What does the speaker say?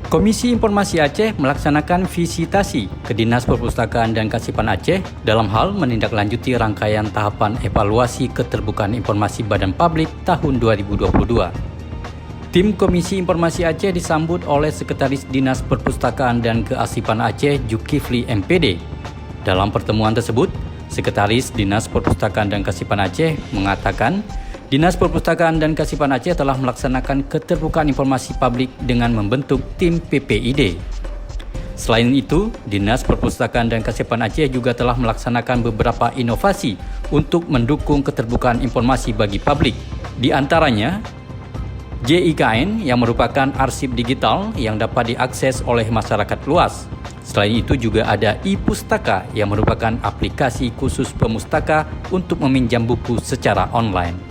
Komisi Informasi Aceh melaksanakan visitasi ke Dinas Perpustakaan dan Kasipan Aceh dalam hal menindaklanjuti rangkaian tahapan evaluasi keterbukaan informasi Badan Publik tahun 2022. Tim Komisi Informasi Aceh disambut oleh Sekretaris Dinas Perpustakaan dan Kearsipan Aceh Zulkifli MPD. Dalam pertemuan tersebut, Sekretaris Dinas Perpustakaan dan Kearsipan Aceh mengatakan Dinas Perpustakaan dan Kearsipan Aceh telah melaksanakan keterbukaan informasi publik dengan membentuk tim PPID. Selain itu, Dinas Perpustakaan dan Kearsipan Aceh juga telah melaksanakan beberapa inovasi untuk mendukung keterbukaan informasi bagi publik. Di antaranya, JIKN yang merupakan arsip digital yang dapat diakses oleh masyarakat luas. Selain itu juga ada e-Pustaka yang merupakan aplikasi khusus pemustaka untuk meminjam buku secara online.